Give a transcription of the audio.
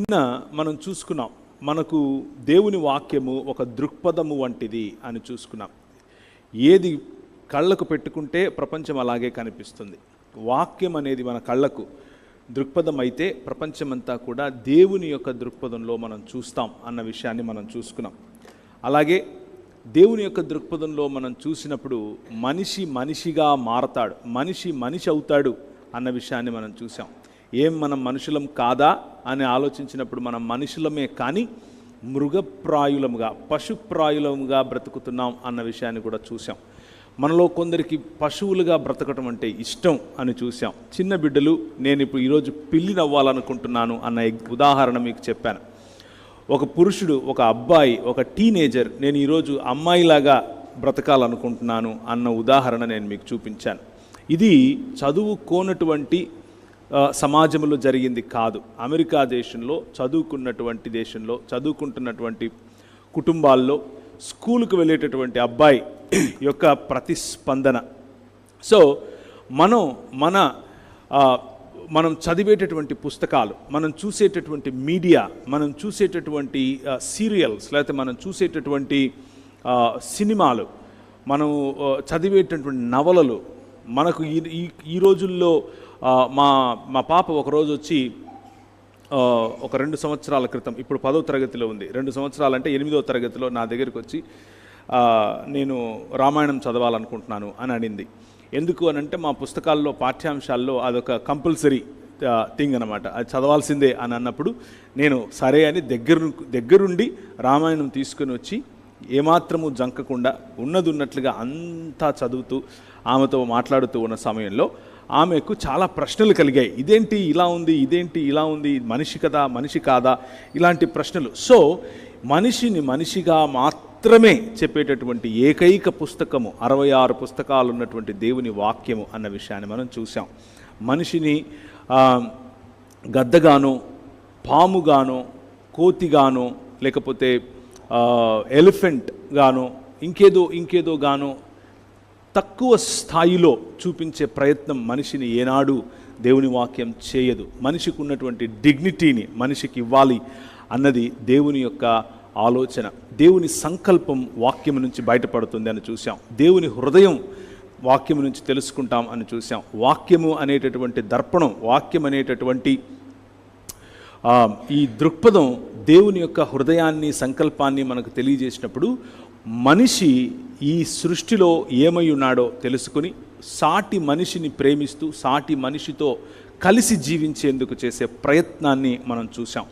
నిన్న మనం చూసుకున్నాం, మనకు దేవుని వాక్యము ఒక దృక్పథము వంటిది అని చూసుకున్నాం. ఏది కళ్ళకు పెట్టుకుంటే ప్రపంచం అలాగే కనిపిస్తుంది. వాక్యం అనేది మన కళ్ళకు దృక్పథం అయితే ప్రపంచమంతా కూడా దేవుని యొక్క దృక్పథంలో మనం చూస్తాం అన్న విషయాన్ని మనం చూసుకున్నాం. అలాగే దేవుని యొక్క దృక్పథంలో మనం చూసినప్పుడు మనిషి మనిషిగా మారతాడు, మనిషి అవుతాడు అన్న విషయాన్ని మనం చూసాం. మనం మనుషులం కాదా అని ఆలోచించినప్పుడు మనం మనుషులమే కానీ మృగప్రాయులముగా పశుప్రాయులముగా బ్రతుకుతున్నాం అన్న విషయాన్ని కూడా చూసాం. మనలో కొందరికి పశువులుగా బ్రతకటం అంటే ఇష్టం అని చూసాం. చిన్న బిడ్డలు, నేను ఇప్పుడు ఈరోజు పిల్లిని అవ్వాలనుకుంటున్నాను అన్న ఉదాహరణ మీకు చెప్పాను. ఒక పురుషుడు, ఒక అబ్బాయి, ఒక టీనేజర్, నేను ఈరోజు అమ్మాయిలాగా బ్రతకాలనుకుంటున్నాను అన్న ఉదాహరణ నేను మీకు చూపించాను. ఇది చదువుకోనటువంటి సమాజంలో జరిగింది కాదు. అమెరికా దేశంలో చదువుకుంటున్నటువంటి కుటుంబాల్లో స్కూలుకు వెళ్ళేటటువంటి అబ్బాయి యొక్క ప్రతిస్పందన. సో మనం చదివేటటువంటి పుస్తకాలు, మనం చూసేటటువంటి మీడియా, మనం చూసేటటువంటి సీరియల్స్, లేకపోతే మనం చూసేటటువంటి సినిమాలు, మనం చదివేటటువంటి నవలలు, మనకు ఈ రోజుల్లో మా పాప ఒకరోజు వచ్చి ఒక 2 సంవత్సరాల క్రితం, ఇప్పుడు 10వ తరగతిలో ఉంది, 2 సంవత్సరాలంటే 8వ తరగతిలో నా దగ్గరికి వచ్చి నేను రామాయణం చదవాలనుకుంటున్నాను అని అనింది. ఎందుకు అని అంటే మా పుస్తకాల్లో పాఠ్యాంశాల్లో అదొక కంపల్సరీ థింగ్ అనమాట, అది చదవాల్సిందే అని అన్నప్పుడు నేను సరే అని దగ్గరుండి రామాయణం తీసుకుని వచ్చి ఏమాత్రము జంకకుండా ఉన్నట్లుగా అంతా చదువుతూ ఆమెతో మాట్లాడుతూ ఉన్న సమయంలో ఆమెకు చాలా ప్రశ్నలు కలిగాయి. ఇదేంటి ఇలా ఉంది, ఇదేంటి ఇలా ఉంది, మనిషి కదా, మనిషి కాదా, ఇలాంటి ప్రశ్నలు. సో మనిషిగా మాత్రమే చెప్పేటటువంటి ఏకైక పుస్తకము 66 పుస్తకాలు ఉన్నటువంటి దేవుని వాక్యము అన్న విషయాన్ని మనం చూసాం. మనిషిని గద్దగానో, పాముగానో, కోతిగానో, లేకపోతే ఎలిఫెంట్ గానో, ఇంకేదో గానో తక్కువ స్థాయిలో చూపించే ప్రయత్నం మనిషిని ఏనాడు దేవుని వాక్యం చేయదు. మనిషికి ఉన్నటువంటి డిగ్నిటీని మనిషికి ఇవ్వాలి అన్నది దేవుని యొక్క ఆలోచన. దేవుని సంకల్పం వాక్యం నుంచి బయటపడుతుంది అని చూసాం. దేవుని హృదయం వాక్యం నుంచి తెలుసుకుంటాం అని చూసాం. వాక్యము అనేటటువంటి దర్పణం, వాక్యం అనేటటువంటి ఈ దృక్పథం దేవుని యొక్క హృదయాన్ని, సంకల్పాన్ని మనకు తెలియజేసినప్పుడు మనిషి ఈ సృష్టిలో ఏమై ఉన్నాడో తెలుసుకుని సాటి మనిషిని ప్రేమిస్తూ సాటి మనిషితో కలిసి జీవించేందుకు చేసే ప్రయత్నాన్ని మనం చూసాం.